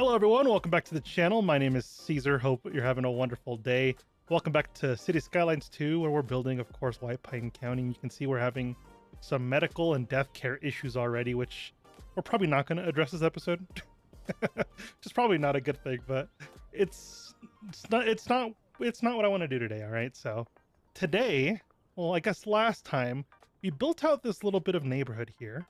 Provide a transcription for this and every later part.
Hello everyone, welcome back to the channel. My name is Caesar. Hope you're having a wonderful day. Welcome back to City Skylines 2, where we're building, of course, White Pine County. You can see we're having some medical and death care issues already, which we're probably not going to address this episode. Which is probably not a good thing, but it's not what I want to do today, all right? So today, well, I guess last time we built out this little bit of neighborhood here.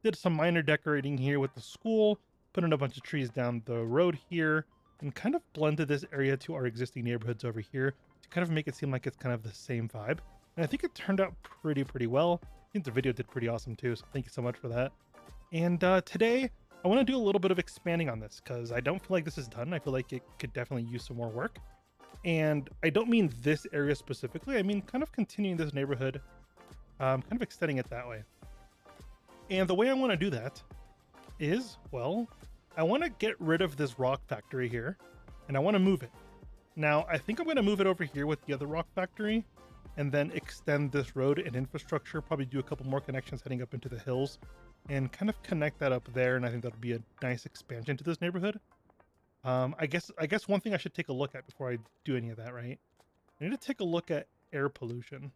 Did some minor decorating here with the school, put in a bunch of trees down the road here, and kind of blended this area to our existing neighborhoods over here to kind of make it seem like it's kind of the same vibe. And I think it turned out pretty well. I think the video did pretty awesome too, so thank you so much for that. And today, I want to do a little bit of expanding on this because I don't feel like this is done. I feel like it could definitely use some more work. And I don't mean this area specifically, I mean kind of continuing this neighborhood, kind of extending it that way. And the way I want to do that is, well, I want to get rid of this rock factory here, and I want to move it. Now, I think I'm going to move it over here with the other rock factory, and then extend this road and infrastructure, probably do a couple more connections heading up into the hills, and kind of connect that up there, and I think that'll be a nice expansion to this neighborhood. I guess one thing I should take a look at before I do any of that, right? I need to take a look at air pollution.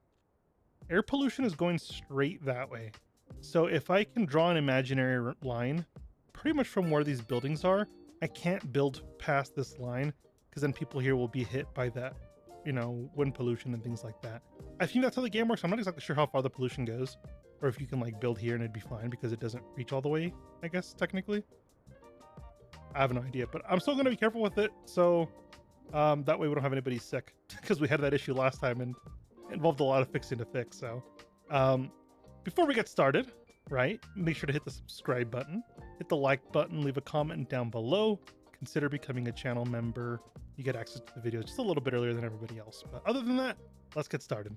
Air pollution is going straight that way. So if I can draw an imaginary line, pretty much from where these buildings are, I can't build past this line because then people here will be hit by that, wind pollution and things like that. I think that's how the game works. I'm not exactly sure how far the pollution goes, or if you can like build here and it'd be fine because it doesn't reach all the way, I guess, technically. I have no idea, but I'm still going to be careful with it. So that way we don't have anybody sick because we had that issue last time and it involved a lot of fixing to fix. So before we get started, right, make sure to hit the subscribe button, hit the like button, leave a comment down below, consider becoming a channel member. You get access to the videos just a little bit earlier than everybody else. But other than that, let's get started.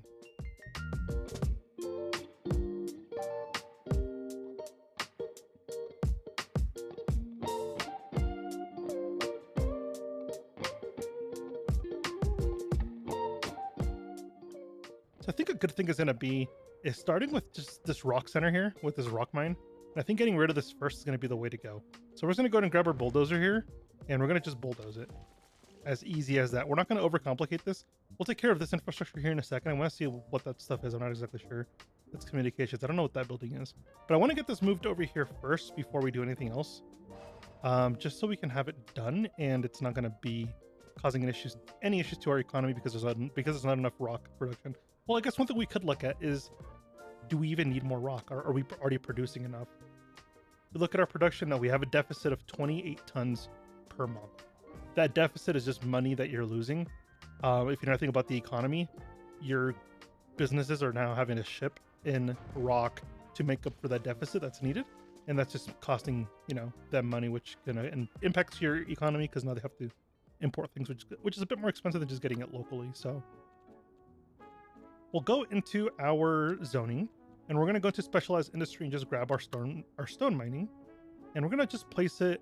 So I think a good thing is going to be starting with just this rock center here with this rock mine. And I think getting rid of this first is going to be the way to go. So we're just going to go ahead and grab our bulldozer here, and we're going to just bulldoze it. As easy as that. We're not going to overcomplicate this. We'll take care of this infrastructure here in a second. I want to see what that stuff is. I'm not exactly sure. It's communications. I don't know what that building is. But I want to get this moved over here first before we do anything else. Just so we can have it done, and it's not going to be causing any issues to our economy because there's not enough rock production. Well, I guess one thing we could look at is, do we even need more rock? Are we already producing enough? We look at our production now. We have a deficit of 28 tons per month. That deficit is just money that you're losing. If you know anything about the economy, your businesses are now having to ship in rock to make up for that deficit that's needed. And that's just costing, them money, which impacts your economy because now they have to import things, which is a bit more expensive than just getting it locally. So we'll go into our zoning, and we're going to go to specialized industry and just grab our stone mining, and we're going to just place it,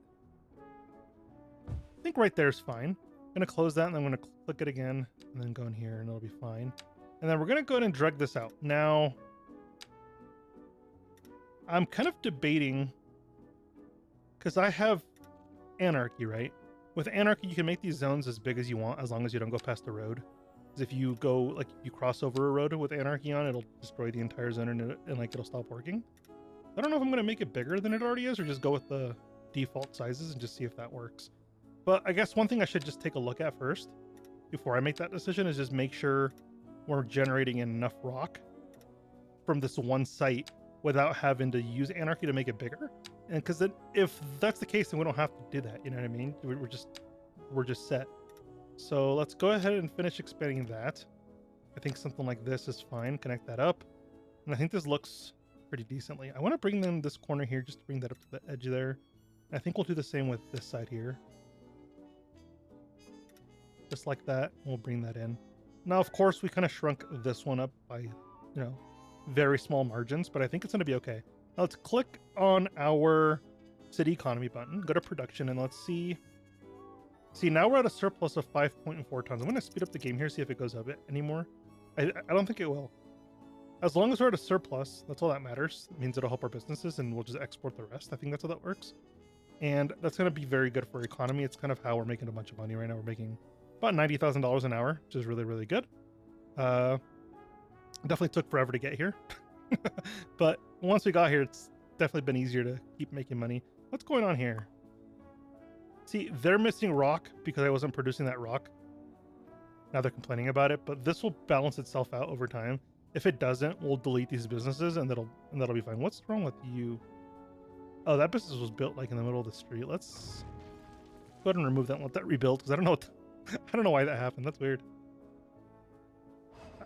I think right there is fine. I'm going to close that, and then I'm going to click it again, and then go in here, and it'll be fine. And then we're going to go ahead and drag this out. Now, I'm kind of debating, because I have anarchy, right? With anarchy, you can make these zones as big as you want, as long as you don't go past the road. Because if you go, like, you cross over a road with anarchy on, it'll destroy the entire zone and it'll stop working. I don't know if I'm going to make it bigger than it already is or just go with the default sizes and just see if that works. But I guess one thing I should just take a look at first before I make that decision is just make sure we're generating enough rock from this one site without having to use anarchy to make it bigger. And because if that's the case, then we don't have to do that. You know what I mean? We're just set. So let's go ahead and finish expanding that. I think something like this is fine. Connect that up. And I think this looks pretty decently. I want to bring them this corner here just to bring that up to the edge there. And I think we'll do the same with this side here. Just like that. We'll bring that in. Now, of course, we kind of shrunk this one up by, very small margins, but I think it's going to be okay. Now let's click on our city economy button, go to production, and let's see. See, now we're at a surplus of 5.4 tons. I'm going to speed up the game here, see if it goes up anymore. I don't think it will. As long as we're at a surplus, that's all that matters. It means it'll help our businesses, and we'll just export the rest. I think that's how that works. And that's going to be very good for economy. It's kind of how we're making a bunch of money right now. We're making about $90,000 an hour, which is really, really good. Definitely took forever to get here. But once we got here, it's definitely been easier to keep making money. What's going on here? See, they're missing rock because I wasn't producing that rock. Now they're complaining about it, but this will balance itself out over time. If it doesn't, we'll delete these businesses and that'll be fine. What's wrong with you? Oh, that business was built like in the middle of the street. Let's go ahead and remove that and let that rebuild because I don't know I don't know why that happened. That's weird.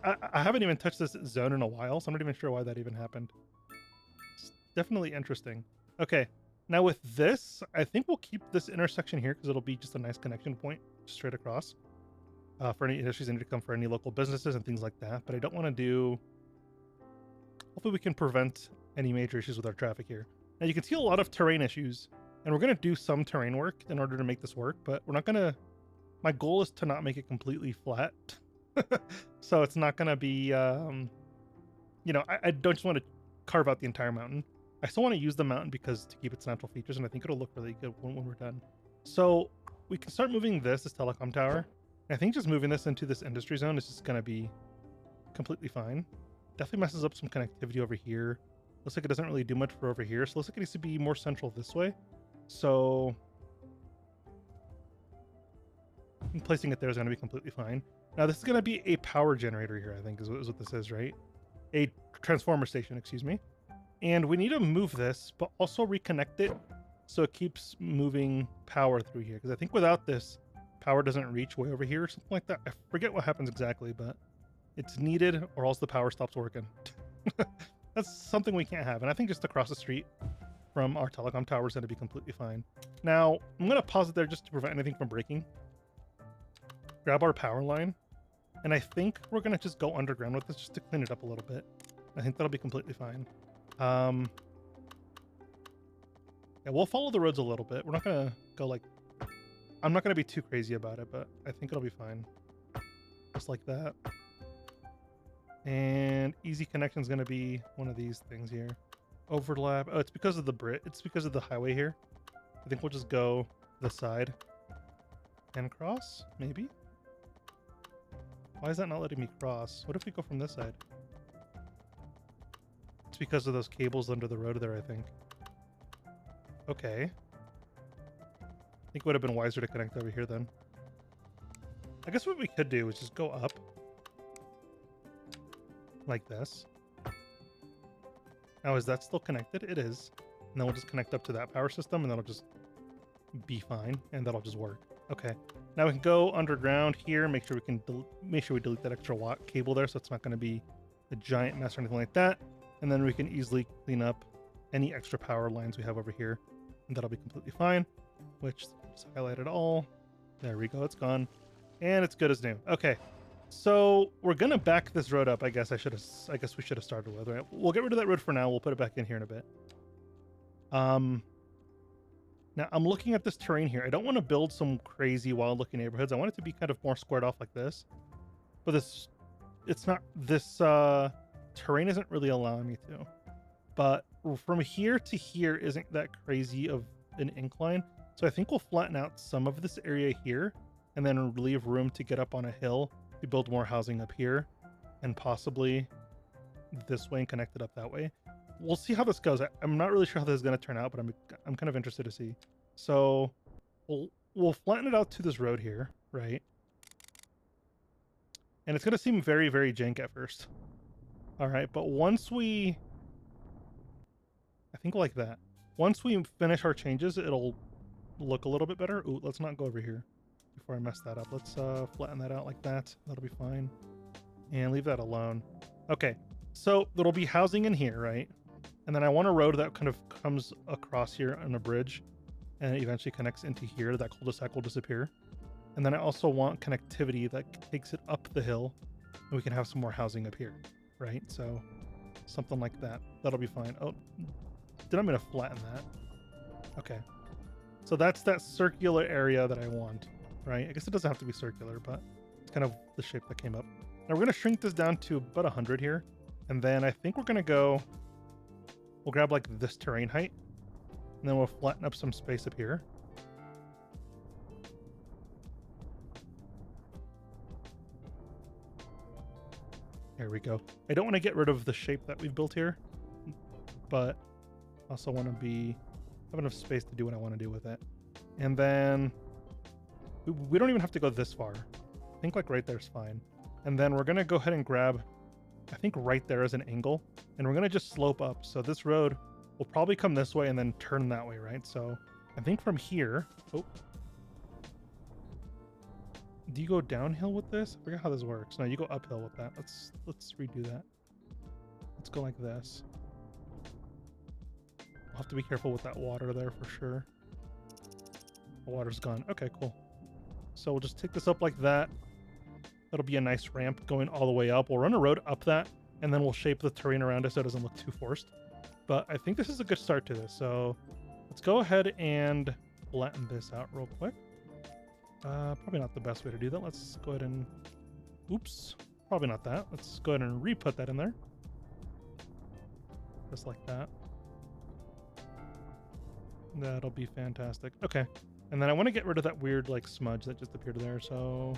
I haven't even touched this zone in a while, so I'm not even sure why that even happened. It's definitely interesting. Okay, now with this, I think we'll keep this intersection here because it'll be just a nice connection point straight across. For any industries that need to come for any local businesses and things like that. But I don't want to do... Hopefully we can prevent any major issues with our traffic here. Now you can see a lot of terrain issues, and we're going to do some terrain work in order to make this work, but we're not going to... My goal is to not make it completely flat. So it's not going to be... you know, I don't just want to carve out the entire mountain. I still want to use the mountain because to keep its natural features, and I think it'll look really good when we're done. So we can start moving this telecom tower. I think just moving this into this industry zone is just going to be completely fine. Definitely messes up some connectivity over here. Looks like it doesn't really do much for over here. So it looks like it needs to be more central this way. So placing it there is going to be completely fine. Now this is going to be a power generator here, I think is what this is, right? A transformer station, excuse me. And we need to move this, but also reconnect it so it keeps moving power through here. Because I think without this, power doesn't reach way over here or something like that. I forget what happens exactly, but it's needed or else the power stops working. That's something we can't have. And I think just across the street from our telecom tower is going to be completely fine. Now, I'm going to pause it there just to prevent anything from breaking. Grab our power line. And I think we're going to just go underground with this just to clean it up a little bit. I think that'll be completely fine. Yeah, we'll follow the roads a little bit. We're not going to go like... I'm not going to be too crazy about it, but I think it'll be fine. Just like that. And easy connection is going to be one of these things here. Overlap. Oh, it's because of the it's because of the highway here. I think we'll just go this side and cross, maybe. Why is that not letting me cross? What if we go from this side? It's because of those cables under the road there, I think. Okay. I think it would have been wiser to connect over here then. I guess what we could do is just go up like this. Now, is that still connected? It is. And then we'll just connect up to that power system and that'll just be fine and that'll just work. Okay. Now we can go underground here, make sure we delete that extra watt cable there so it's not going to be a giant mess or anything like that. And then we can easily clean up any extra power lines we have over here and that'll be completely fine. Which, just highlight it all. There we go, it's gone. And it's good as new. Okay, so we're gonna back this road up, I guess we should have started with, right? We'll get rid of that road for now, we'll put it back in here in a bit. Now I'm looking at this terrain here. I don't want to build some crazy wild looking neighborhoods. I want it to be kind of more squared off like this. But this terrain isn't really allowing me to. But from here to here isn't that crazy of an incline. So I think we'll flatten out some of this area here and then leave room to get up on a hill to build more housing up here and possibly this way and connect it up that way. We'll see how this goes. I'm not really sure how this is going to turn out, but I'm kind of interested to see. So we'll flatten it out to this road here, right? And it's going to seem very, very jank at first. All right, but once I think like that. Once we finish our changes, it'll look a little bit better. Ooh, let's not go over here before I mess that up. Let's flatten that out like that. That'll be fine. And leave that alone. Okay, so there'll be housing in here, right? And then I want a road that kind of comes across here on a bridge and it eventually connects into here. That cul-de-sac will disappear. And then I also want connectivity that takes it up the hill and we can have some more housing up here, right? So something like that. That'll be fine. Oh, I'm going to flatten that. Okay. So that's that circular area that I want, right? I guess it doesn't have to be circular, but it's kind of the shape that came up. Now we're going to shrink this down to about 100 here. And then I think we're going to go... We'll grab like this terrain height. And And then we'll flatten up some space up here. There we go. I don't want to get rid of the shape that we've built here, but also want to have enough space to do what I want to do with it. And then we don't even have to go this far. I think like right there's fine. And then we're going to go ahead and grab, I think right there is an angle, and we're going to just slope up. So this road will probably come this way and then turn that way, right? So I think from here, oh, do you go downhill with this? I forget how this works. No, you go uphill with that. Let's redo that. Let's go like this. I'll have to be careful with that water there for sure. The water's gone. Okay, cool. So we'll just take this up like that. That'll be a nice ramp going all the way up. We'll run a road up that, and then we'll shape the terrain around it so it doesn't look too forced. But I think this is a good start to this. So let's go ahead and flatten this out real quick. Probably not the best way to do that. Let's go ahead and... Oops. Probably not that. Let's go ahead and re-put that in there. Just like that. That'll be fantastic. Okay. And then I want to get rid of that weird, like, smudge that just appeared there. So...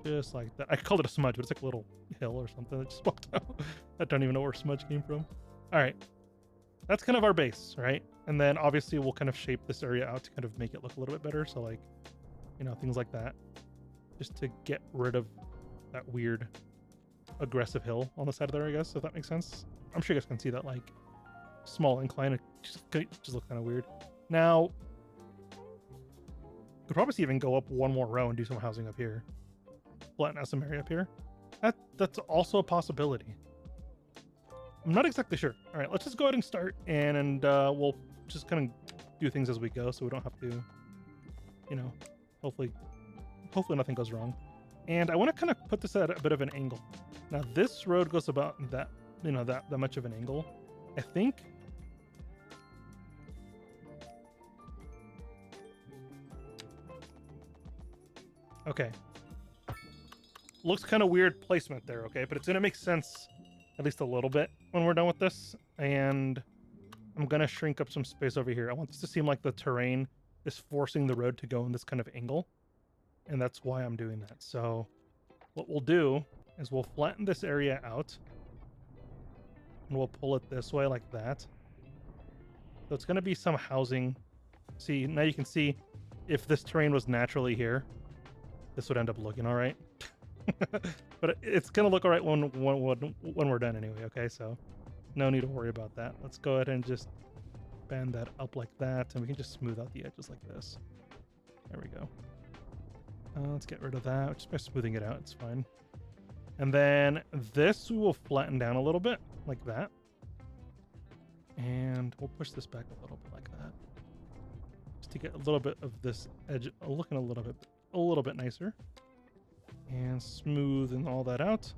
just like that. I called it a smudge, but it's like a little hill or something that just popped out. I don't even know where smudge came from. All right. That's kind of our base, right? And then obviously we'll kind of shape this area out to kind of make it look a little bit better. So like, you know, things like that, just to get rid of that weird aggressive hill on the side of there, I guess, if that makes sense. I'm sure you guys can see that like small incline. It just looks kind of weird. Now, could probably even go up one more row and do some housing up here. Flatten out some area up here. That's also a possibility. I'm not exactly sure. All right, let's just go ahead and start, and we'll just kind of do things as we go, so we don't have to, you know, hopefully nothing goes wrong. And I want to kind of put this at a bit of an angle. Now this road goes about that, you know, that much of an angle. I think. Okay. Looks kind of weird placement there, okay? But it's going to make sense at least a little bit when we're done with this. And I'm going to shrink up some space over here. I want this to seem like the terrain is forcing the road to go in this kind of angle. And that's why I'm doing that. So what we'll do is we'll flatten this area out. And we'll pull it this way like that. So it's going to be some housing. See, now you can see if this terrain was naturally here, this would end up looking all right. But it's gonna look all right when we're done anyway. Okay, so no need to worry about that. Let's go ahead and just bend that up like that, and we can just smooth out the edges like this. There we go. Let's get rid of that just by smoothing it out. It's fine. And then this we will flatten down a little bit like that, and we'll push this back a little bit like that, just to get a little bit of this edge looking a little bit nicer. And smoothing all that out.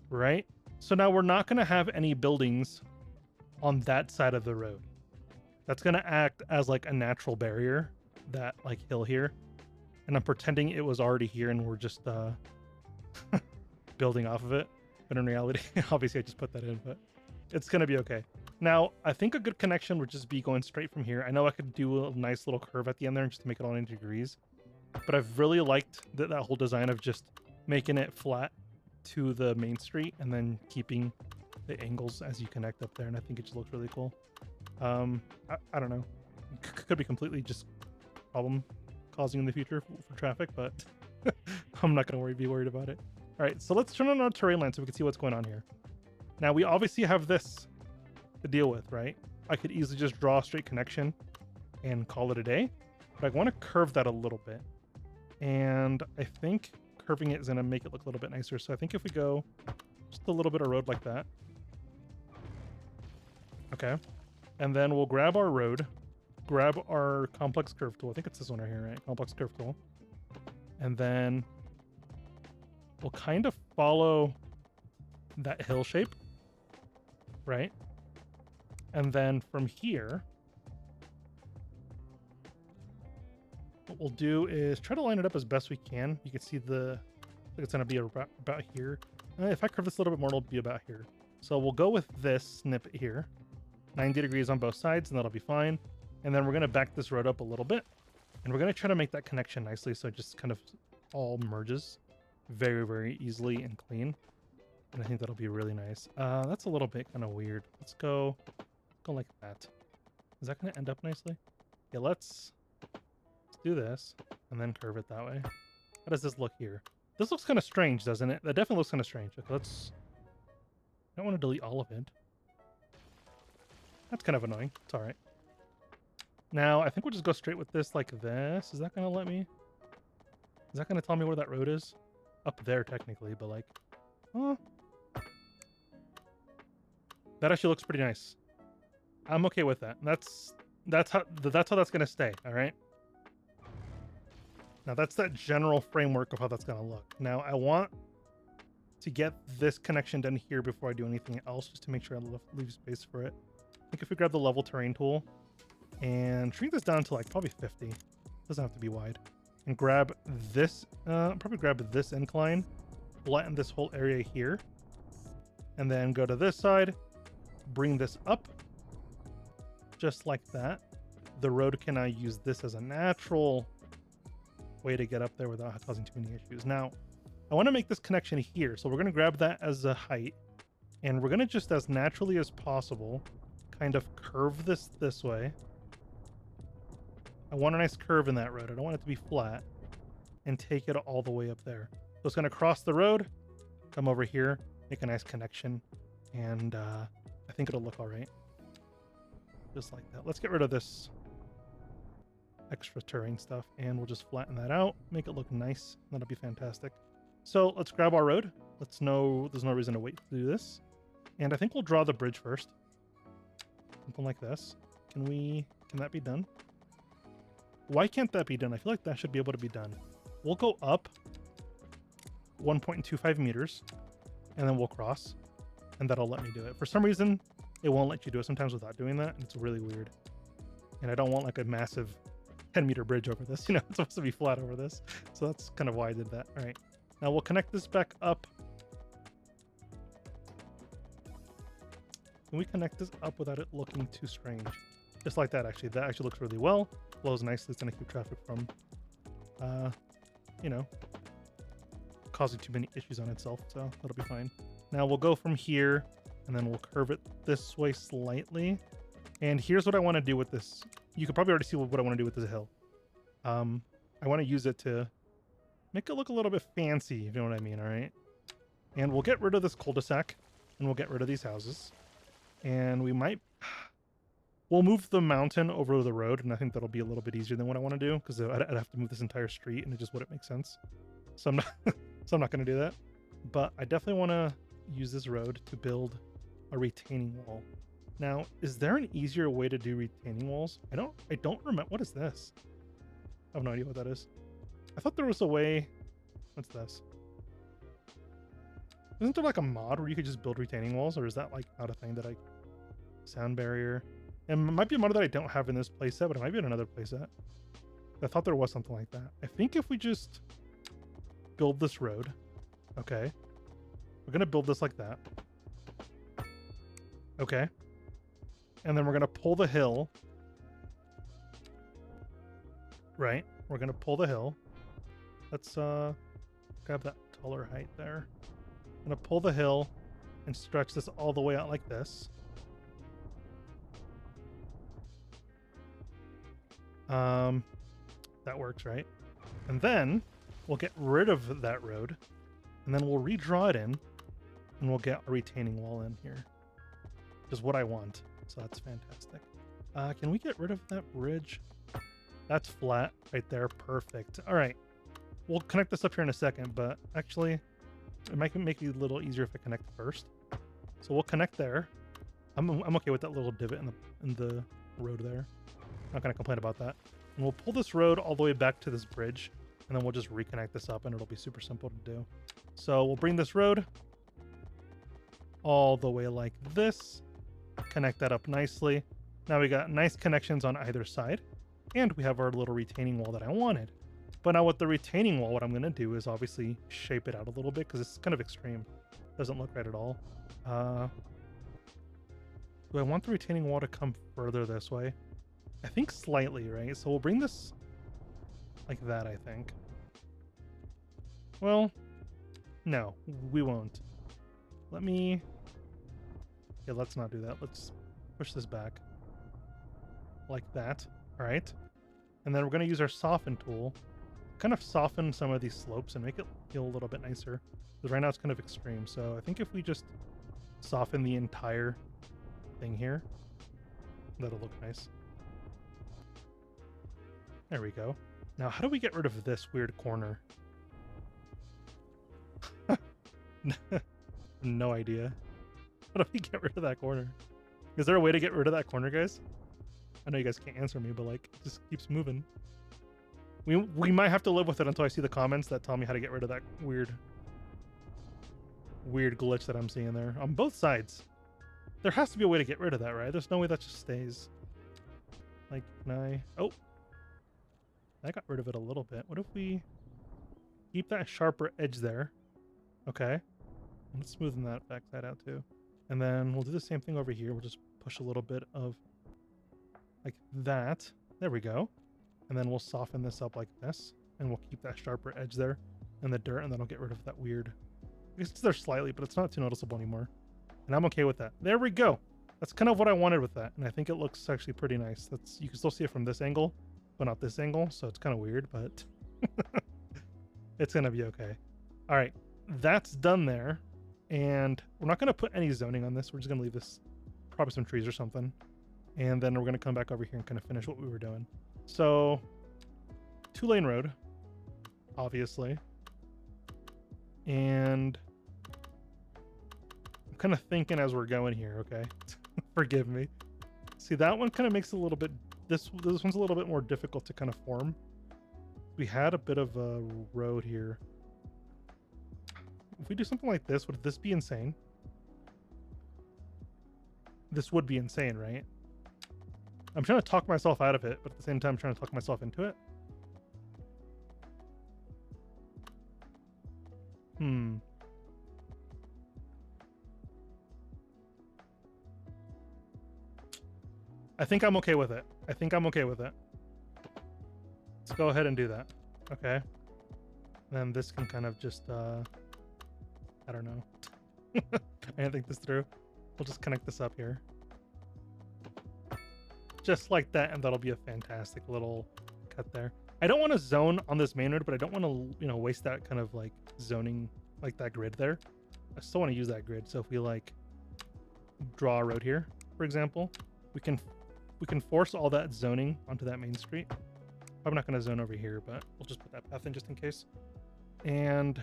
Right? So now we're not going to have any buildings on that side of the road. That's going to act as like a natural barrier, that like hill here. And I'm pretending it was already here and we're just building off of it. But in reality, obviously I just put that in, but it's going to be okay. Now, I think a good connection would just be going straight from here. I know I could do a nice little curve at the end there just to make it all 90 degrees. But I've really liked that whole design of just making it flat to the main street and then keeping the angles as you connect up there. And I think it just looks really cool. I don't know. Could be completely just problem causing in the future for traffic, but I'm not going to be worried about it. All right, so let's turn on our terrain line so we can see what's going on here. Now, we obviously have this to deal with, right? I could easily just draw a straight connection and call it a day. But I want to curve that a little bit. And I think curving it is going to make it look a little bit nicer. So I think if we go just a little bit of road like that. Okay. And then we'll grab our road, grab our complex curve tool. I think it's this one right here, right? Complex curve tool. And then we'll kind of follow that hill shape, right? And then from here, what we'll do is try to line it up as best we can. You can see it's going to be about here. If I curve this a little bit more, it'll be about here. So we'll go with this snippet here. 90 degrees on both sides, and that'll be fine. And then we're going to back this road up a little bit, and we're going to try to make that connection nicely so it just kind of all merges very, very easily and clean. And I think that'll be really nice. That's a little bit kind of weird. Let's go like that. Is that going to end up nicely? Yeah, let's do this and then curve it that way. How does this look here? This looks kind of strange, doesn't it? That definitely looks kind of strange. Okay, let's... I don't want to delete all of it. That's kind of annoying. It's all right. Now, I think we'll just go straight with this like this. Is that going to let me... Is that going to tell me where that road is? Up there, technically, but like... Huh? That actually looks pretty nice. I'm okay with that. That's how that's going to stay, all right? Now, that's that general framework of how that's going to look. Now, I want to get this connection done here before I do anything else, just to make sure I leave space for it. I think if we grab the level terrain tool and shrink this down to like probably 50, doesn't have to be wide, and grab this, probably grab this incline, flatten this whole area here, and then go to this side, bring this up, just like that. The road can now use this as a natural way to get up there without causing too many issues. Now, I want to make this connection here, so we're going to grab that as a height, and we're going to just as naturally as possible kind of curve this way. I want a nice curve in that road. I don't want it to be flat, and take it all the way up there. So it's going to cross the road, come over here, make a nice connection, and I think it'll look all right. Just like that. Let's get rid of this extra terrain stuff, and we'll just flatten that out, make it look nice. That'll be fantastic. So let's grab our road. There's no reason to wait to do this. And I think we'll draw the bridge first. Something like this. Can that be done? Why can't that be done? I feel like that should be able to be done. We'll go up 1.25 meters, and then we'll cross, and that'll let me do it. For some reason, it won't let you do it sometimes without doing that, and it's really weird. And I don't want like a massive 10-meter bridge over this. You know, it's supposed to be flat over this. So that's kind of why I did that. All right. Now we'll connect this back up. Can we connect this up without it looking too strange? Just like that, actually. That actually looks really well. Flows nicely. It's going to keep traffic from, you know, causing too many issues on itself. So that'll be fine. Now we'll go from here, and then we'll curve it this way slightly. And here's what I want to do with this. You can probably already see what I want to do with this hill. I want to use it to make it look a little bit fancy, if you know what I mean, all right? And we'll get rid of this cul-de-sac, and we'll get rid of these houses. And we'll move the mountain over the road, and I think that'll be a little bit easier than what I want to do, because I'd have to move this entire street, and it just wouldn't make sense. So I'm not going to do that. But I definitely want to use this road to build a retaining wall. Now, is there an easier way to do retaining walls? I don't remember. What is this? I have no idea what that is. I thought there was a way. What's this? Isn't there like a mod where you could just build retaining walls, or is that like not a thing that sound barrier? And it might be a mod that I don't have in this playset, but it might be in another playset. I thought there was something like that. I think if we just build this road, okay, we're gonna build this like that, okay. And then we're going to pull the hill. Right. We're going to pull the hill. Let's grab that taller height there. I'm going to pull the hill and stretch this all the way out like this. That works, right? And then we'll get rid of that road, and then we'll redraw it in, and we'll get a retaining wall in here. Which is what I want. So that's fantastic. Can we get rid of that bridge? That's flat right there. Perfect. All right. We'll connect this up here in a second, but actually it might make it a little easier if I connect first. So we'll connect there. I'm okay with that little divot in the road there. Not going to complain about that. And we'll pull this road all the way back to this bridge, and then we'll just reconnect this up, and it'll be super simple to do. So we'll bring this road all the way like this. Connect that up nicely. Now we got nice connections on either side, and we have our little retaining wall that I wanted. But now with the retaining wall, what I'm going to do is obviously shape it out a little bit, because it's kind of extreme. Doesn't look right at all. Do I want the retaining wall to come further this way? I think slightly, right? So we'll bring this like that, I think. Well, no, we won't. Let me... Yeah, let's not do that. Let's push this back. Like that. All right. And then we're going to use our soften tool. Kind of soften some of these slopes and make it feel a little bit nicer. Because right now it's kind of extreme. So I think if we just soften the entire thing here, that'll look nice. There we go. Now, how do we get rid of this weird corner? No idea. How do we get rid of that corner? Is there a way to get rid of that corner, guys? I know you guys can't answer me, but like, it just keeps moving. We might have to live with it until I see the comments that tell me how to get rid of that weird glitch that I'm seeing there on both sides. There has to be a way to get rid of that, right? There's no way that just stays. Like, can I... Oh! I got rid of it a little bit. What if we keep that sharper edge there? Okay. Let's smoothen that backside out too. And then we'll do the same thing over here. We'll just push a little bit of like that. There we go. And then we'll soften this up like this. And we'll keep that sharper edge there in the dirt. And then I'll get rid of that weird... I guess it's there slightly, but it's not too noticeable anymore. And I'm okay with that. There we go. That's kind of what I wanted with that. And I think it looks actually pretty nice. That's, you can still see it from this angle, but not this angle. So it's kind of weird, but it's going to be okay. All right. That's done there. And we're not going to put any zoning on this. We're just going to leave this, probably some trees or something. And then we're going to come back over here and kind of finish what we were doing. So 2-lane road, obviously. And I'm kind of thinking as we're going here, okay? Forgive me. See, that one kind of makes it a little bit, this one's a little bit more difficult to kind of form. We had a bit of a road here. If we do something like this, would this be insane? This would be insane, right? I'm trying to talk myself out of it, but at the same time, I'm trying to talk myself into it. I think I'm okay with it. I think I'm okay with it. Let's go ahead and do that. Okay. Then this can kind of just, I don't know. I didn't think this through. We'll just connect this up here. Just like that, and that'll be a fantastic little cut there. I don't want to zone on this main road, but I don't want to, you know, waste that kind of like zoning, like that grid there. I still want to use that grid. So if we like draw a road here, for example, we can force all that zoning onto that main street. I'm not going to zone over here, but we'll just put that path in just in case. And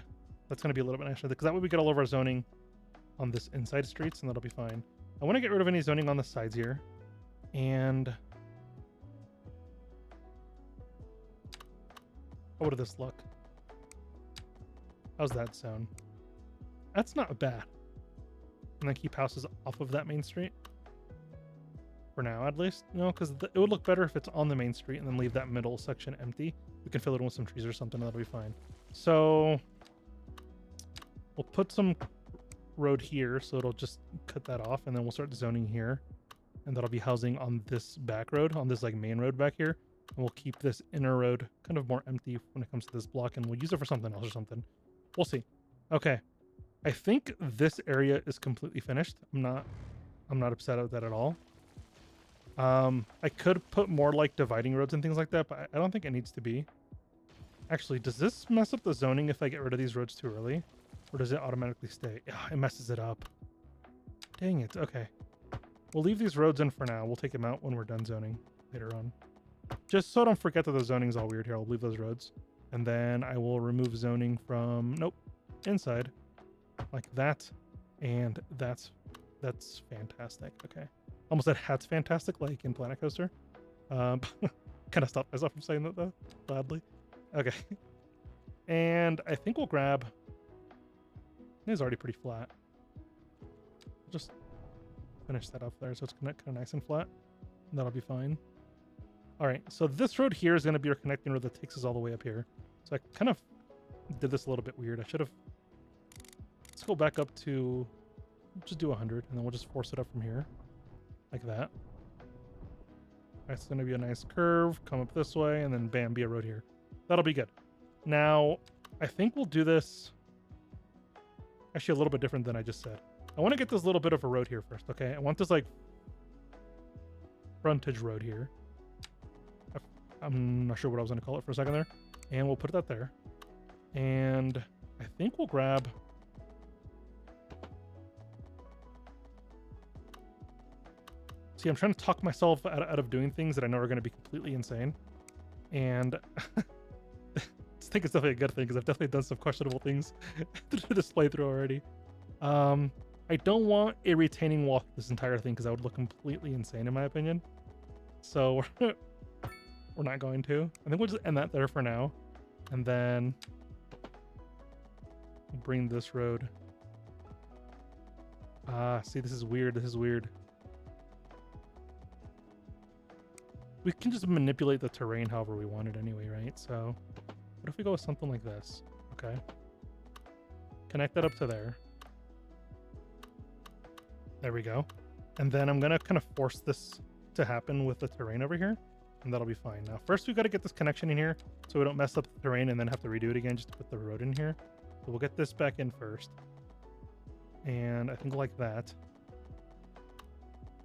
that's going to be a little bit nicer because that way we get all of our zoning on this inside streets, and that'll be fine. I want to get rid of any zoning on the sides here. And how would this look? How's that sound? That's not bad. And then keep houses off of that main street. For now, at least. No, because it would look better if it's on the main street and then leave that middle section empty. We can fill it in with some trees or something, and that'll be fine. So we'll put some road here, so it'll just cut that off, and then we'll start zoning here. And that'll be housing on this back road, on this like main road back here. And we'll keep this inner road kind of more empty when it comes to this block, and we'll use it for something else or something. We'll see. Okay. I think this area is completely finished. I'm not upset at that at all. I could put more like dividing roads and things like that, but I don't think it needs to be. Actually, does this mess up the zoning if I get rid of these roads too early? Or does it automatically stay? Yeah, it messes it up. Dang it. Okay. We'll leave these roads in for now. We'll take them out when we're done zoning later on. Just so I don't forget that the zoning's all weird here, I'll leave those roads. And then I will remove zoning from, nope, inside. Like that. And that's fantastic. Okay. Almost said hat's fantastic, like in Planet Coaster. Kind of stopped myself from saying that though, gladly. Okay. And I think we'll grab, it's already pretty flat. Just finish that up there so it's kind of nice and flat. And that'll be fine. All right, so this road here is going to be our connecting road that takes us all the way up here. So I kind of did this a little bit weird. I should have, let's go back up to, just do 100, and then we'll just force it up from here. like that. That's going to be a nice curve, come up this way, and then bam, be a road here. That'll be good. Now, I think we'll do this actually a little bit different than I just said. I want to get this little bit of a road here first, okay? I want this like frontage road here. I'm not sure what I was going to call it for a second there. And we'll put that there. And I think we'll grab... See, I'm trying to talk myself out of doing things that I know are going to be completely insane. And I think it's definitely a good thing because I've definitely done some questionable things to this playthrough already. I don't want a retaining wall this entire thing because that would look completely insane in my opinion. So we're not going to. I think we'll just end that there for now. And then bring this road. See, this is weird. This is weird. We can just manipulate the terrain however we want it anyway, right? So what if we go with something like this? Okay. Connect that up to there. There we go. And then I'm going to kind of force this to happen with the terrain over here, and that'll be fine. Now, first we've got to get this connection in here so we don't mess up the terrain and then have to redo it again just to put the road in here. So we'll get this back in first. And I think like that.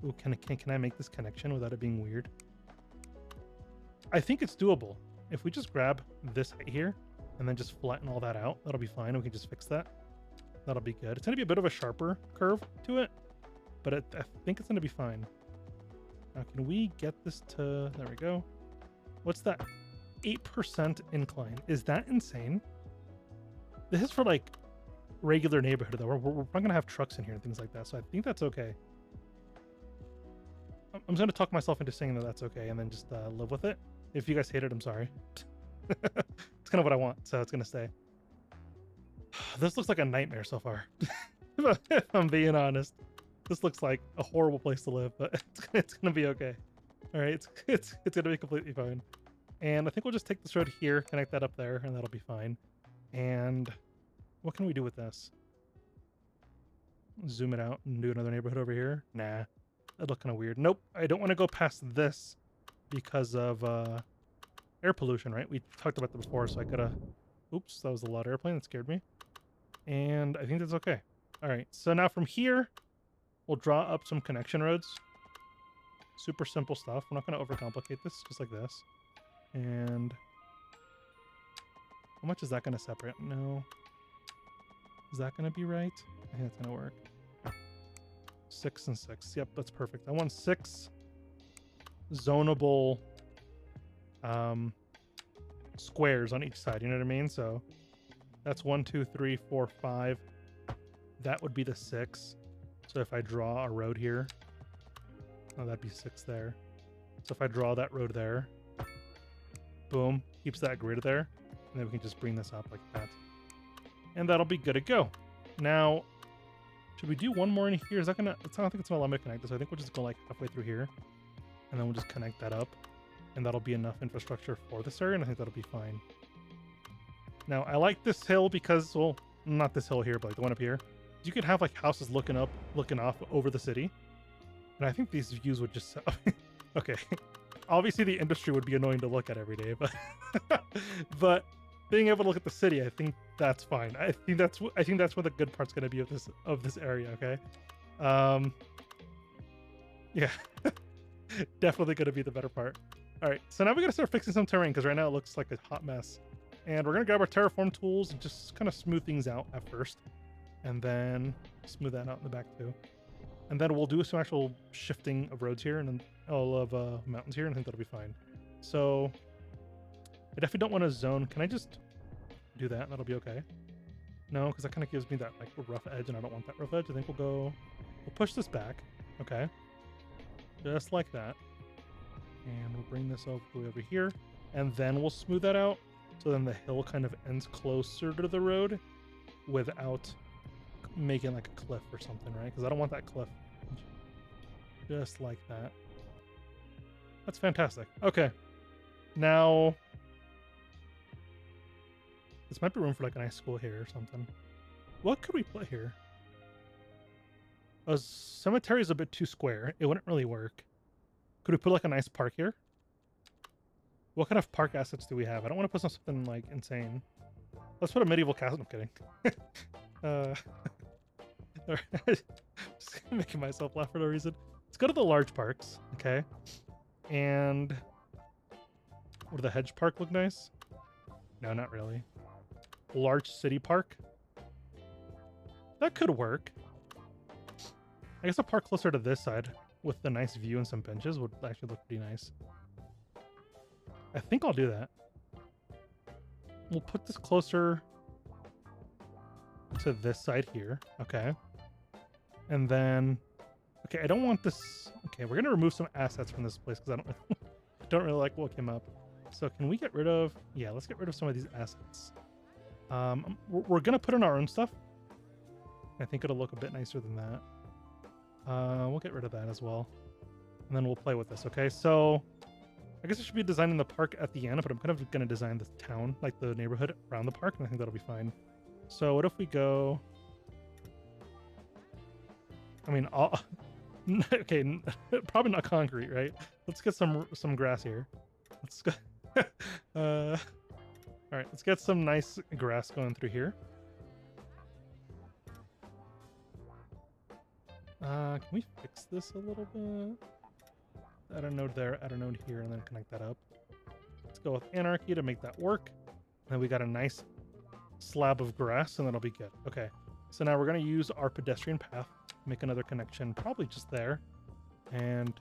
Ooh, can I make this connection without it being weird? I think it's doable. If we just grab this height here and then just flatten all that out, that'll be fine. We can just fix that. That'll be good. It's going to be a bit of a sharper curve to it, but I think it's going to be fine. Now, can we get this to... There we go. What's that? 8% incline. Is that insane? This is for, like, regular neighborhood, though. We're not going to have trucks in here and things like that, so I think that's okay. I'm just going to talk myself into saying that that's okay and then just live with it. If you guys hate it, I'm sorry. It's kind of what I want, so it's going to stay. This looks like a nightmare so far. If I'm being honest. This looks like a horrible place to live, but it's going to be okay. All right, it's going to be completely fine. And I think we'll just take this road here, connect that up there, and that'll be fine. And what can we do with this? Zoom it out and do another neighborhood over here? Nah, that'd look kind of weird. Nope, I don't want to go past this because of air pollution, right? We talked about that before, so I could have... Oops, that was a loud airplane. That scared me. And I think that's okay. All right, so now from here, we'll draw up some connection roads. Super simple stuff. We're not going to overcomplicate this, just like this. And how much is that going to separate? No. Is that going to be right? I think that's going to work. 6 and 6. Yep, that's perfect. I want 6 zonable squares on each side. You know what I mean? So that's 1, 2, 3, 4, 5. That would be the 6. So if I draw a road here, oh, that'd be 6 there. So if I draw that road there, boom, keeps that grid there. And then we can just bring this up like that. And that'll be good to go. Now, should we do one more in here? Is that gonna, I don't think it's gonna allow me to connect this. I think we'll just go like halfway through here. And then we'll just connect that up. And that'll be enough infrastructure for this area, and I think that'll be fine. Now, I like this hill because, well, not this hill here, but like the one up here. You could have like houses looking off over the city. And I think these views would just... Okay. Obviously, the industry would be annoying to look at every day, but... but being able to look at the city, I think that's fine. I think that's what the good part's going to be of this area, okay? Yeah. Definitely going to be the better part. All right, so now we got to start fixing some terrain because right now it looks like a hot mess. And we're going to grab our terraform tools and just kind of smooth things out at first. And then smooth that out in the back too. And then we'll do some actual shifting of roads here and then all of mountains here, and I think that'll be fine. So I definitely don't want to zone. Can I just do that? That'll be okay. No, because that kind of gives me that like rough edge, and I don't want that rough edge. I think we'll push this back. Okay. Just like that. And we'll bring this over here, and then we'll smooth that out. So then the hill kind of ends closer to the road without making like a cliff or something, right? Because I don't want that cliff. Just like that. That's fantastic. Okay. Now, this might be room for like a nice school here or something. What could we put here? A cemetery is a bit too square. It wouldn't really work. Could we put like a nice park here? What kind of park assets do we have? I don't want to put something like insane. Let's put a medieval castle. I'm kidding. Just making myself laugh for no reason. Let's go to the large parks, okay? And would the hedge park look nice? No, not really. Large city park. That could work. I guess a park closer to this side with the nice view and some benches would actually look pretty nice. I think I'll do that. We'll put this closer to this side here. Okay. And then, okay, I don't want this. Okay, we're going to remove some assets from this place because I don't really like what came up. So can we get rid of, yeah, let's get rid of some of these assets. We're going to put in our own stuff. I think it'll look a bit nicer than that. We'll get rid of that as well. And then we'll play with this, okay? So I guess I should be designing the park at the end, but I'm kind of going to design the town, like the neighborhood around the park, and I think that'll be fine. So what if we go... I mean, okay, probably not concrete, right? Let's get some grass here. Let's go... all right, let's get some nice grass going through here. Can we fix this a little bit? Add a node there, add a node here, and then connect that up. Let's go with anarchy to make that work. And then we got a nice slab of grass, and that'll be good. Okay, so now we're going to use our pedestrian path to make another connection, probably just there. And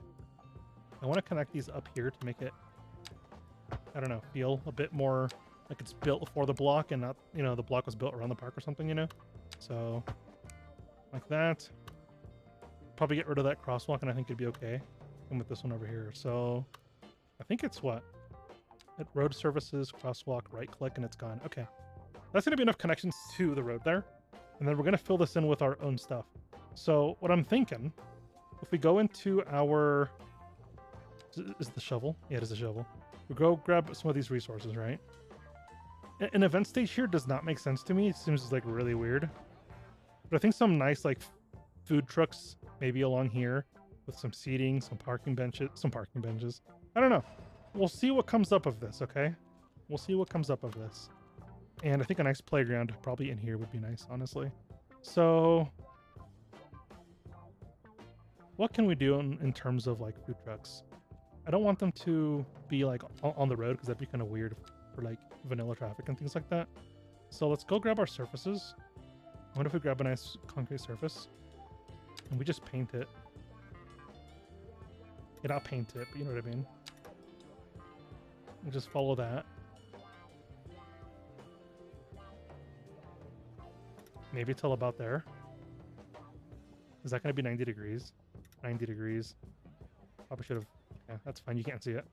I want to connect these up here to make it, I don't know, feel a bit more like it's built for the block and not, you know, the block was built around the park or something, you know? So, like that. Probably get rid of that crosswalk, and I think it'd be okay. And with this one over here. So, I think it's what? At road services, crosswalk, right click, and it's gone. Okay. That's going to be enough connections to the road there. And then we're going to fill this in with our own stuff. So, what I'm thinking, if we go into our... Is the shovel? Yeah, it is the shovel. We go grab some of these resources, right? An event stage here does not make sense to me. It seems like really weird. But I think some nice like food trucks maybe along here with some seating, some parking benches. I don't know. We'll see what comes up of this, okay? We'll see what comes up of this. And I think a nice playground probably in here would be nice, honestly. So what can we do in terms of like food trucks? I don't want them to be like on the road because that'd be kind of weird for like vanilla traffic and things like that. So let's go grab our surfaces. What if we grab a nice concrete surface and we just paint it? Yeah, not paint it, but you know what I mean. And just follow that. Maybe till about there. Is that going to be 90 degrees? 90 degrees. Probably should have... Yeah, that's fine. You can't see it.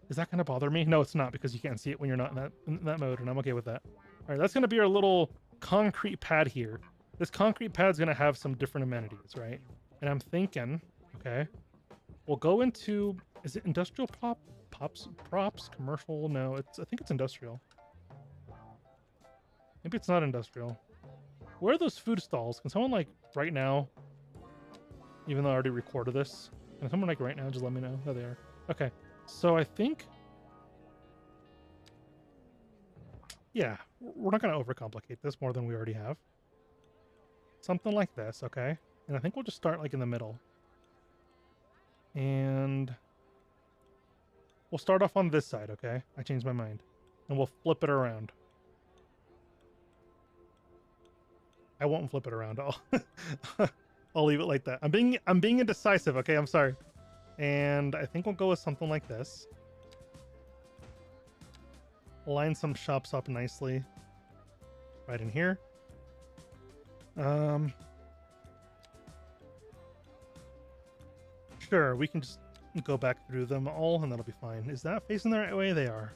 Is that going to bother me? No, it's not, because you can't see it when you're not in that mode, and I'm okay with that. All right, that's going to be our little concrete pad here. This concrete pad's going to have some different amenities, right? And I'm thinking, okay, we'll go into... Is it industrial props? Commercial? No, I think it's industrial. Maybe it's not industrial. Where are those food stalls? Can someone, like, right now, even though I already recorded this, can someone, like, right now just let me know? Oh, they are. Okay, so I think... Yeah, we're not going to overcomplicate this more than we already have. Something like this, okay? And I think we'll just start, like, in the middle. And... we'll start off on this side, okay? I changed my mind. And we'll flip it around. I won't flip it around. I'll leave it like that. I'm being indecisive, okay? I'm sorry. And I think we'll go with something like this. Line some shops up nicely. Right in here. Sure, we can just go back through them all and that'll be fine. Is that facing the right way? They are.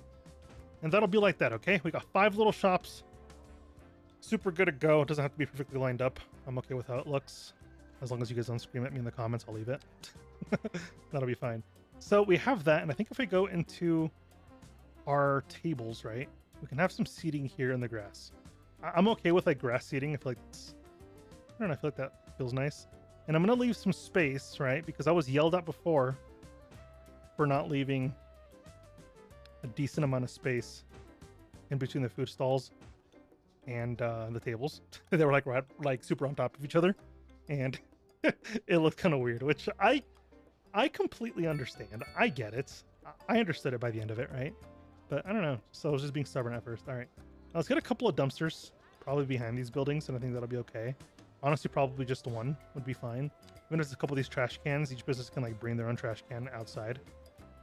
And that'll be like that, okay? We got 5 little shops. Super good to go. It doesn't have to be perfectly lined up. I'm okay with how it looks. As long as you guys don't scream at me in the comments, I'll leave it. That'll be fine. So we have that, and I think if we go into our tables, right, we can have some seating here in the grass. I'm okay with like grass seating if like I don't know, I feel like that feels nice. And I'm gonna leave some space, right? Because I was yelled at before for not leaving a decent amount of space in between the food stalls and the tables. They were like right, like super on top of each other, and it looked kind of weird. Which I completely understand. I get it. I understood it by the end of it, right? But I don't know. So I was just being stubborn at first. All right, now let's get a couple of dumpsters probably behind these buildings, and I think that'll be okay. Honestly, probably just one would be fine. Even if there's a couple of these trash cans, each business can like bring their own trash can outside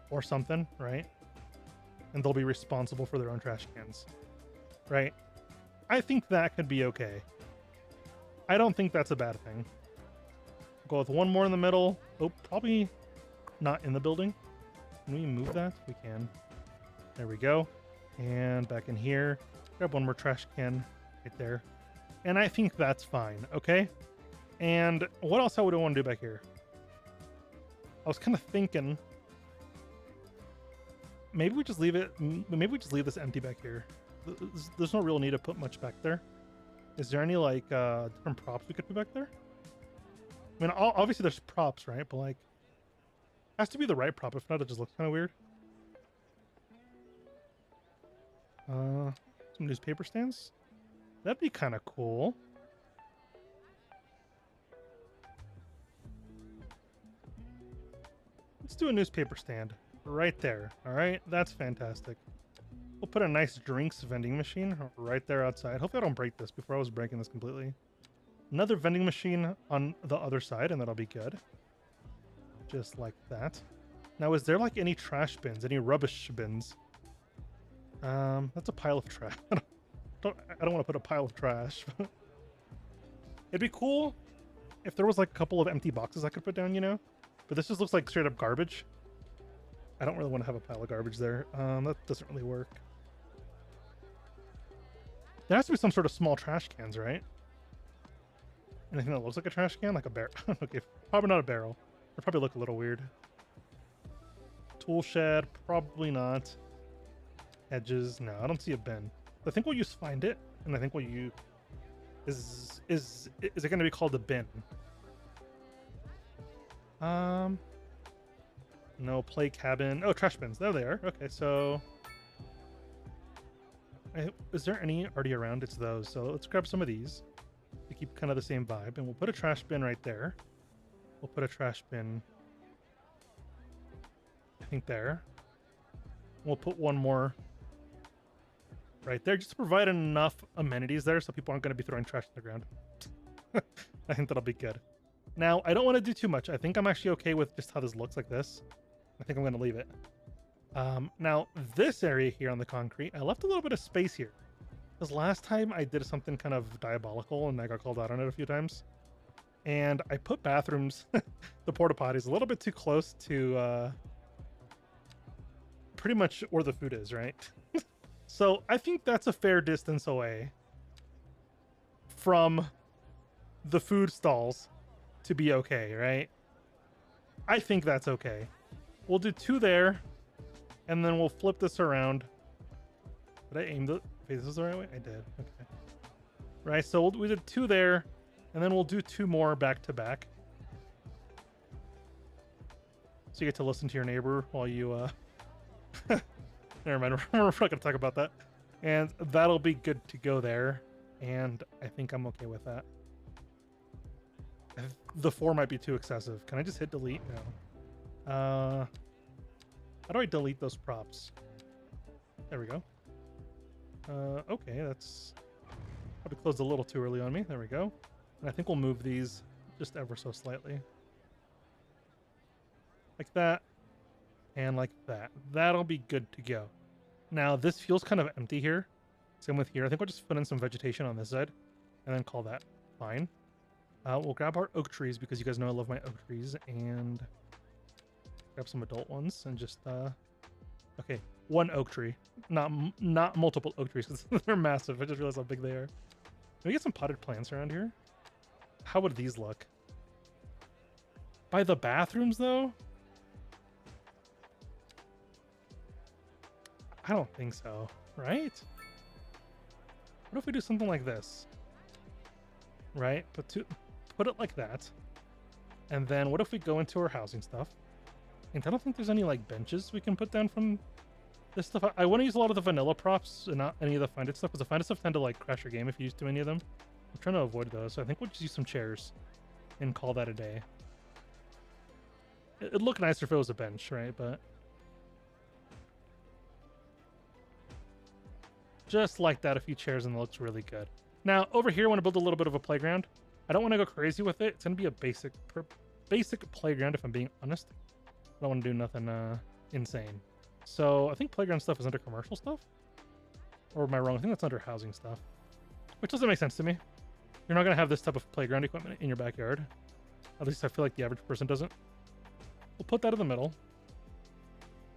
or something, right? And they'll be responsible for their own trash cans, right? I think that could be okay. I don't think that's a bad thing. Go with one more in the middle. Oh, probably not in the building. Can we move that? We can. There we go. And back in here, grab one more trash can right there. And I think that's fine, okay? And what else I would want to do back here? I was kind of thinking maybe we just leave it. Maybe we just leave this empty back here. There's no real need to put much back there. Is there any like different props we could put back there? I mean, obviously there's props, right? But like, has to be the right prop. If not, it just looks kind of weird. Some newspaper stands. That'd be kind of cool. Let's do a newspaper stand right there. All right, that's fantastic. We'll put a nice drinks vending machine right there outside. Hopefully I don't break this before I was breaking this completely. Another vending machine on the other side, and that'll be good. Just like that. Now, is there like any trash bins, any rubbish bins? That's a pile of trash. I don't want to put a pile of trash. It'd be cool if there was like a couple of empty boxes I could put down, you know? But this just looks like straight up garbage. I don't really want to have a pile of garbage there. That doesn't really work. There has to be some sort of small trash cans, right? Anything that looks like a trash can? Like a barrel. Okay, probably not a barrel. They probably look a little weird. Tool shed, probably not. Edges, no, I don't see a bin. I think we'll use find it, and I think we'll use is it going to be called a bin? No, play cabin. Oh, trash bins. There they are. Okay, so is there any already around? It's those. So let's grab some of these to keep kind of the same vibe, and we'll put a trash bin right there. We'll put a trash bin, I think, there. We'll put one more right there, just to provide enough amenities there so people aren't going to be throwing trash on the ground. I think that'll be good. Now, I don't want to do too much. I think I'm actually okay with just how this looks like this. I think I'm going to leave it. Now, this area here on the concrete, I left a little bit of space here. Because last time I did something kind of diabolical and I got called out on it a few times. And I put bathrooms, the porta potties, a little bit too close to pretty much where the food is, right? So I think that's a fair distance away from the food stalls to be okay, right? I think that's okay. We'll do 2 there, and then we'll flip this around. Did I aim the faces the right way? I did. Okay. Right, so we did 2 there, and then we'll do 2 more back to back. So you get to listen to your neighbor while you never mind, we're not going to talk about that. And that'll be good to go there. And I think I'm okay with that. The 4 might be too excessive. Can I just hit delete? No. How do I delete those props? There we go. Okay, that's probably closed a little too early on me. There we go. And I think we'll move these just ever so slightly. Like that. And like that. That'll be good to go. Now, this feels kind of empty here. Same with here. I think we'll just put in some vegetation on this side and then call that fine. We'll grab our oak trees because you guys know I love my oak trees, and grab some adult ones and just okay, 1 oak tree, not multiple oak trees because they're massive. I just realized how big they are. Can we get some potted plants around here? How would these look? By the bathrooms though? I don't think so, right? What if we do something like this? Right? Put put it like that. And then what if we go into our housing stuff? And I don't think there's any like benches we can put down from this stuff. I want to use a lot of the vanilla props and not any of the find-it stuff, because the find-it stuff tend to like crash your game if you use too many of them. I'm trying to avoid those, so I think we'll just use some chairs and call that a day. It'd look nicer if it was a bench, right? But just like that, a few chairs, and it looks really good. Now, over here, I want to build a little bit of a playground. I don't want to go crazy with it. It's going to be a basic playground, if I'm being honest. I don't want to do nothing insane. So I think playground stuff is under commercial stuff. Or am I wrong? I think that's under housing stuff. Which doesn't make sense to me. You're not going to have this type of playground equipment in your backyard. At least I feel like the average person doesn't. We'll put that in the middle.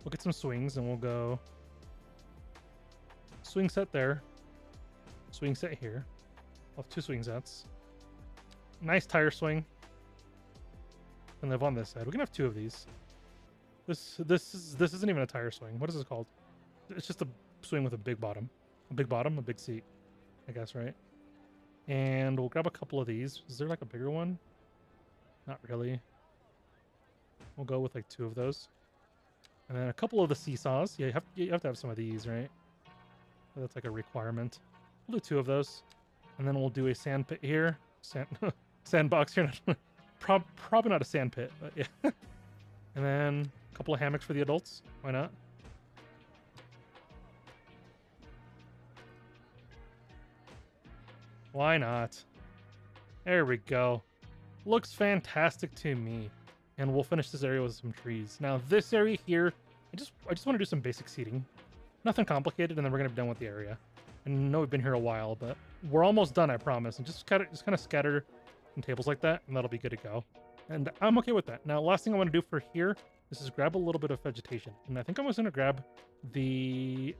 We'll get some swings and we'll go swing set there. Swing set here. I'll have 2 swing sets. Nice tire swing. And live on this side. We can have 2 of these. This isn't even a tire swing. What is this called? It's just a swing with a big bottom. A big bottom, a big seat. I guess, right? And we'll grab a couple of these. Is there like a bigger one? Not really. We'll go with like 2 of those. And then a couple of the seesaws. Yeah, you have to have some of these, right? So that's like a requirement. We'll do 2 of those. And then we'll do a sand pit here. Sandbox here. Probably not a sand pit, but yeah. And then a couple of hammocks for the adults. Why not? Why not? There we go. Looks fantastic to me. And we'll finish this area with some trees. Now this area here, I just want to do some basic seating. Nothing complicated, and then we're gonna be done with the area. I know we've been here a while, but we're almost done, I promise. And just kind of scatter some tables like that, and that'll be good to go. And I'm okay with that. Now, last thing I want to do for here, this is grab a little bit of vegetation. And I think I was gonna grab the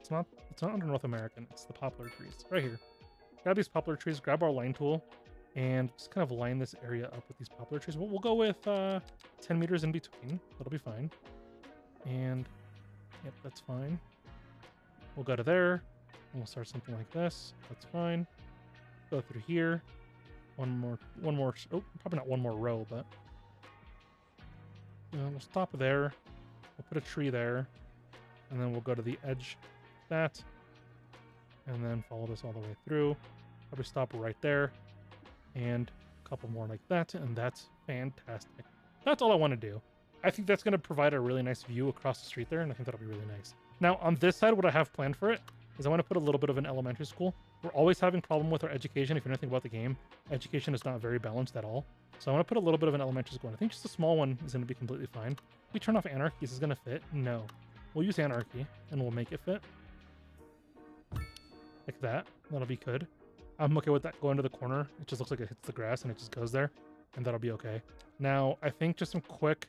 it's not under North American, it's the poplar trees. Right here. Grab these poplar trees, grab our line tool, and just kind of line this area up with these poplar trees. We'll go with 10 meters in between. That'll be fine. And yep, that's fine. We'll go to there, and we'll start something like this. That's fine. Go through here. One more. Oh, probably not one more row, but we'll stop there. We'll put a tree there, and then we'll go to the edge, like that, and then follow this all the way through. Probably stop right there, and a couple more like that, and that's fantastic. That's all I want to do. I think that's going to provide a really nice view across the street there, and I think that'll be really nice. Now, on this side, what I have planned for it is I want to put a little bit of an elementary school. We're always having problem with our education. If you know anything about the game, education is not very balanced at all. So I want to put a little bit of an elementary school. And I think just a small one is going to be completely fine. If we turn off anarchy, is this going to fit? No. We'll use anarchy, and we'll make it fit. Like that. That'll be good. I'm okay with that going to the corner. It just looks like it hits the grass, and it just goes there. And that'll be okay. Now, I think just some quick...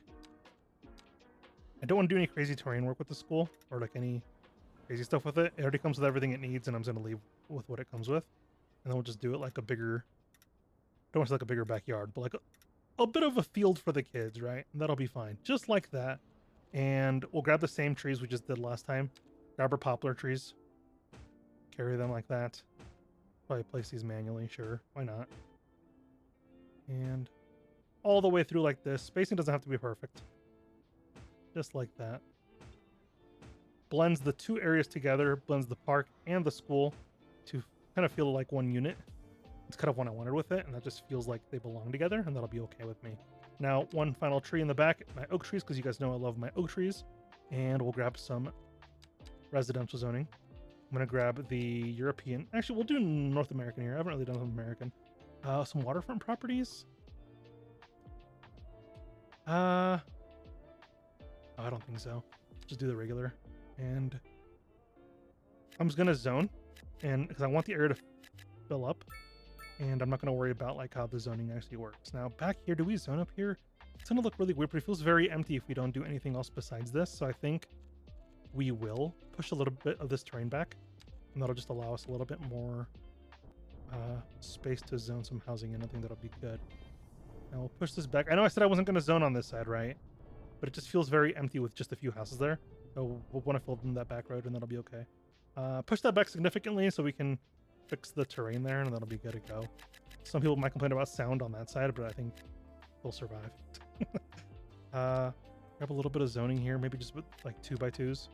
I don't want to do any crazy terrain work with the school, or like any crazy stuff with it. It already comes with everything it needs, and I'm just going to leave with what it comes with. And then we'll just do it like a bigger... I don't want to say like a bigger backyard, but like a bit of a field for the kids, right? And that'll be fine. Just like that. And we'll grab the same trees we just did last time. Grab our poplar trees. Carry them like that. Probably place these manually, sure. Why not? And all the way through like this. Spacing doesn't have to be perfect. Just like that. Blends the 2 areas together, blends the park and the school to kind of feel like one unit. It's kind of what I wanted with it, and that just feels like they belong together, and that'll be okay with me. Now, one final tree in the back, my oak trees, because you guys know I love my oak trees. And we'll grab some residential zoning. I'm going to grab the European. Actually, we'll do North American here. I haven't really done North American. Some waterfront properties. I don't think so. Just do the regular. And I'm just going to zone, and because I want the area to fill up, and I'm not going to worry about like how the zoning actually works. Now, back here, do we zone up here? It's going to look really weird, but it feels very empty if we don't do anything else besides this. So I think we will push a little bit of this terrain back, and that'll just allow us a little bit more space to zone some housing in. I think that'll be good. Now we'll push this back. I know I said I wasn't going to zone on this side, right? But it just feels very empty with just a few houses there. So we'll want to fill in that back road, and that'll be okay. Push that back significantly so we can fix the terrain there, and that'll be good to go. Some people might complain about sound on that side, but I think we'll survive. Grab a little bit of zoning here, maybe just with like 2x2s.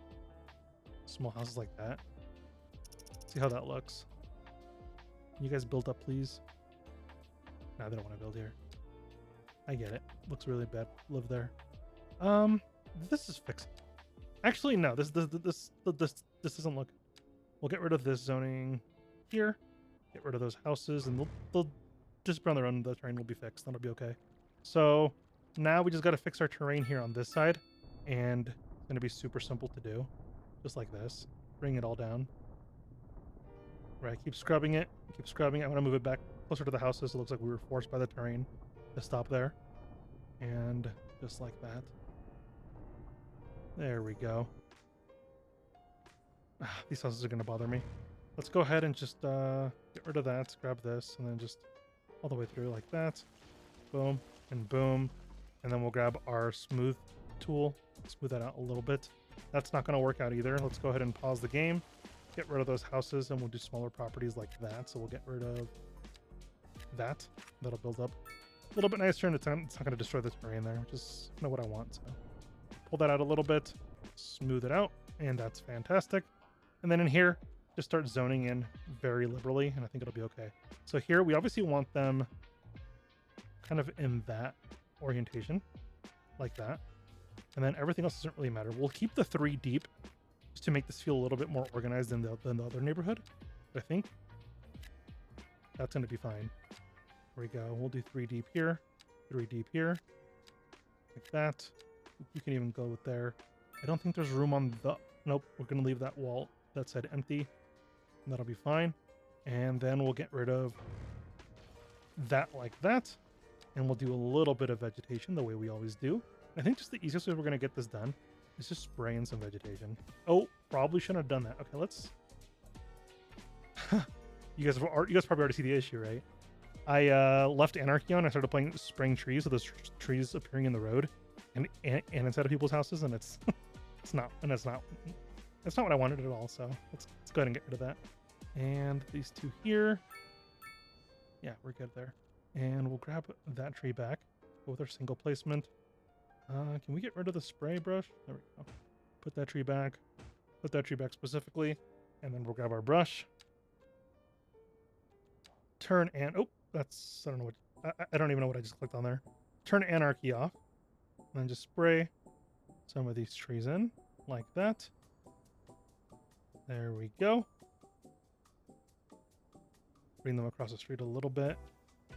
Small houses like that. See how that looks. Can you guys build up, please? Nah, they don't want to build here. I get it. Looks really bad. Live there. This is fixed. Actually, no. This doesn't look. We'll get rid of this zoning here. Get rid of those houses, and they'll just be on their own. The terrain will be fixed. That'll be okay. So now we just got to fix our terrain here on this side, and it's gonna be super simple to do, just like this. Bring it all down. Right. Keep scrubbing it. Keep scrubbing it. I want to move it back closer to the houses. It looks like we were forced by the terrain to stop there, and just like that. There we go. These houses are gonna bother me. Let's go ahead and just get rid of that, grab this, and then just all the way through like that. Boom and boom. And then we'll grab our smooth tool, smooth that out a little bit. That's not gonna work out either. Let's go ahead and pause the game, get rid of those houses, and we'll do smaller properties like that. So we'll get rid of that. That'll build up a little bit nicer, and it's not gonna destroy the terrain there, which is kind of what I want. So pull that out a little bit, smooth it out, and that's fantastic. And then in here, just start zoning in very liberally, and I think it'll be okay. So here, we obviously want them kind of in that orientation, like that. And then everything else doesn't really matter. We'll keep the 3 deep just to make this feel a little bit more organized than the other neighborhood. But I think that's going to be fine. There we go. We'll do 3 deep here, 3 deep here, like that. You can even go with there. I don't think there's room on the... Nope, we're going to leave that wall, that side empty. And that'll be fine. And then we'll get rid of that like that. And we'll do a little bit of vegetation the way we always do. I think just the easiest way we're going to get this done is just spray in some vegetation. Oh, probably shouldn't have done that. Okay, let's... you guys probably already see the issue, right? I left Anarchy on. I started playing spraying trees, so there's trees appearing in the road and inside of people's houses, and it's not what I wanted at all. So let's go ahead and get rid of that. And these 2 here. Yeah, we're good there. And we'll grab that tree back. Go with our single placement. Can we get rid of the spray brush? There we go. Put that tree back. Put that tree back specifically. And then we'll grab our brush. Turn and... Oh, that's... I don't know what... I don't even know what I just clicked on there. Turn Anarchy off. And then just spray some of these trees in. Like that. There we go. Bring them across the street a little bit.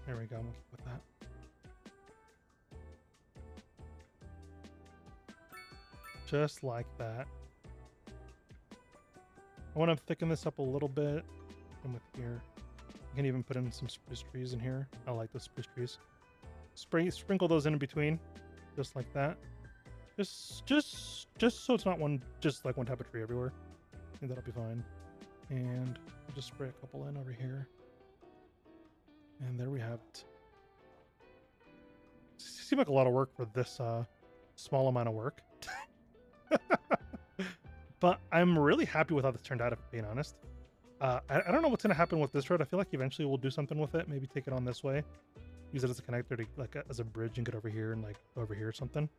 There we go. We'll keep with that. Just like that. I want to thicken this up a little bit. And with here, you can even put in some spruce trees in here. I like the spruce trees. Sprinkle those in between, just like that. Just so it's not just like one type of tree everywhere. I think that'll be fine. And I'll just spray a couple in over here. And there we have it. Seems like a lot of work for this small amount of work. But I'm really happy with how this turned out, if I'm being honest. I don't know what's going to happen with this road. I feel like eventually we'll do something with it. Maybe take it on this way. Use it as a connector to as a bridge and get over here and over here or something.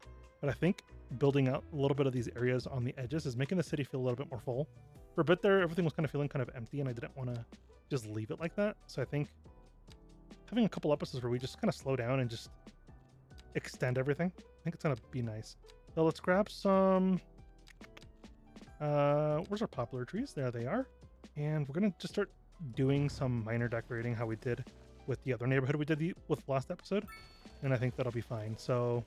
But I think building out a little bit of these areas on the edges is making the city feel a little bit more full. For a bit there, everything was kind of feeling kind of empty, and I didn't want to just leave it like that. So I think having a couple episodes where we just kind of slow down and just extend everything, I think it's going to be nice. So let's grab some... where's our poplar trees? There they are. And we're going to just start doing some minor decorating how we did with the other neighborhood we did with last episode. And I think that'll be fine. So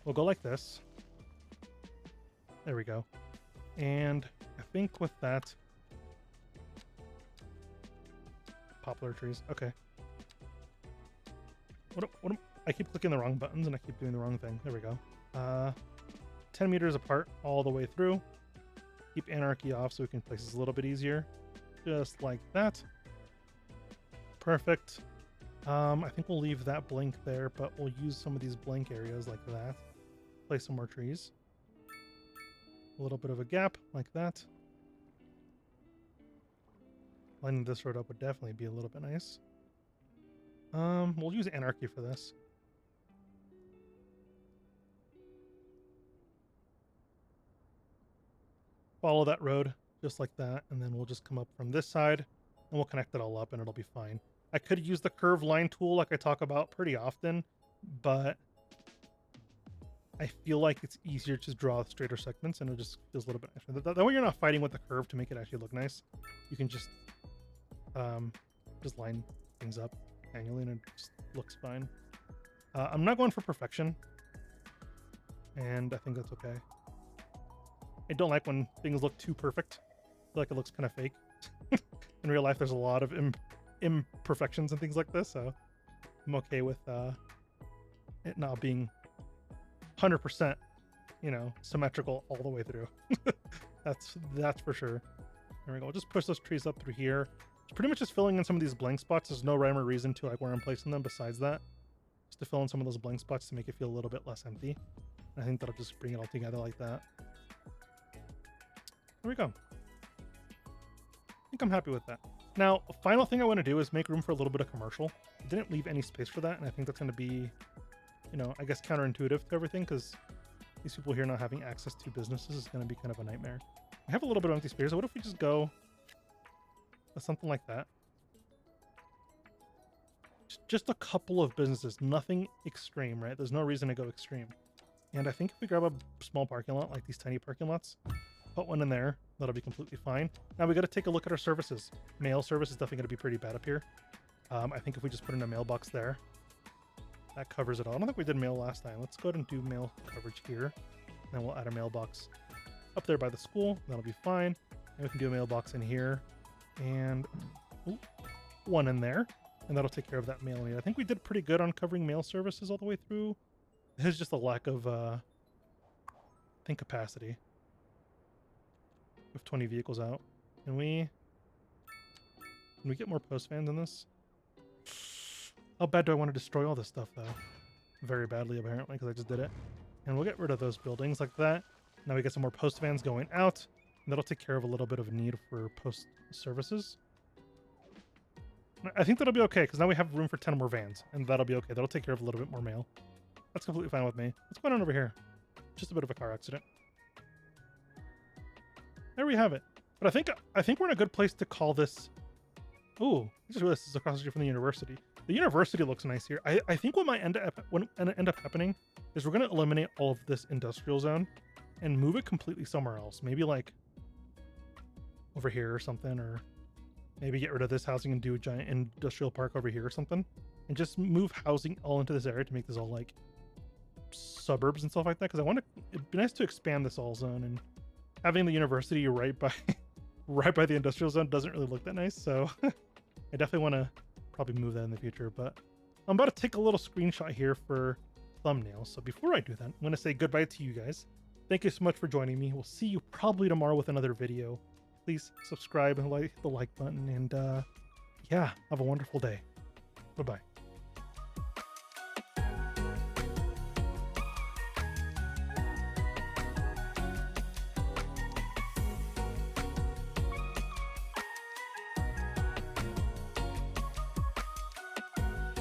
we'll go like this. There we go. And I think with that... Poplar trees. Okay. I keep clicking the wrong buttons and I keep doing the wrong thing. There we go. 10 meters apart all the way through. Keep Anarchy off so we can place this a little bit easier. Just like that. Perfect. I think we'll leave that blank there, but we'll use some of these blank areas like that. Place some more trees. A little bit of a gap like that. Lining this road up would definitely be a little bit nice. We'll use anarchy for this. Follow that road just like that, and then we'll just come up from this side and we'll connect it all up and it'll be fine. I could use the curve line tool like I talk about pretty often, but I feel like it's easier to draw straighter segments and it just feels a little bit nicer. That way you're not fighting with the curve to make it actually look nice. You can just line things up manually and it just looks fine. I'm not going for perfection, and I think that's okay. I don't like when things look too perfect. I feel like it looks kind of fake. In real life, there's a lot of imperfections and things like this, so I'm okay with it not being 100%, you know, symmetrical all the way through. That's for sure. There we go. We'll just push those trees up through here. It's pretty much just filling in some of these blank spots. There's no rhyme or reason to like where I'm placing them besides that. Just to fill in some of those blank spots to make it feel a little bit less empty. I think that'll just bring it all together like that. There we go. I think I'm happy with that. Now, a final thing I want to do is make room for a little bit of commercial. I didn't leave any space for that, and I think that's going to be, you know, I guess counterintuitive to everything, because these people here not having access to businesses is going to be kind of a nightmare. I have a little bit of empty space, so what if we just go with something like that? Just a couple of businesses, nothing extreme, right? There's no reason to go extreme. And I think if we grab a small parking lot, like these tiny parking lots, put one in there, that'll be completely fine. Now we got to take a look at our services. Mail service is definitely going to be pretty bad up here. I think if we just put in a mailbox there, that covers it all. I don't think we did mail last time. Let's go ahead and do mail coverage here. Then we'll add a mailbox up there by the school. That'll be fine. And we can do a mailbox in here and one in there. And that'll take care of that mail need. I think we did pretty good on covering mail services all the way through. There's just a lack of, I think, capacity. With 20 vehicles out. Can we get more post vans in this? How bad do I want to destroy all this stuff, though? Very badly, apparently, because I just did it. And we'll get rid of those buildings like that. Now we get some more post vans going out. And that'll take care of a little bit of a need for post services. I think that'll be okay, because now we have room for 10 more vans. And that'll be okay. That'll take care of a little bit more mail. That's completely fine with me. What's going on over here? Just a bit of a car accident. There we have it. But I think we're in a good place to call this. Ooh, I just realized this is across the street from the university. The university looks nice here. I think what might end up happening is we're going to eliminate all of this industrial zone and move it completely somewhere else. Maybe like over here or something, or maybe get rid of this housing and do a giant industrial park over here or something, and just move housing all into this area to make this all like suburbs and stuff like that. Because it'd be nice to expand this all zone, and having the university right by the industrial zone doesn't really look that nice. So I definitely want to probably move that in the future. But I'm about to take a little screenshot here for thumbnails. So before I do that, I'm going to say goodbye to you guys. Thank you so much for joining me. We'll see you probably tomorrow with another video. Please subscribe and hit the like button. And yeah, have a wonderful day. Bye-bye.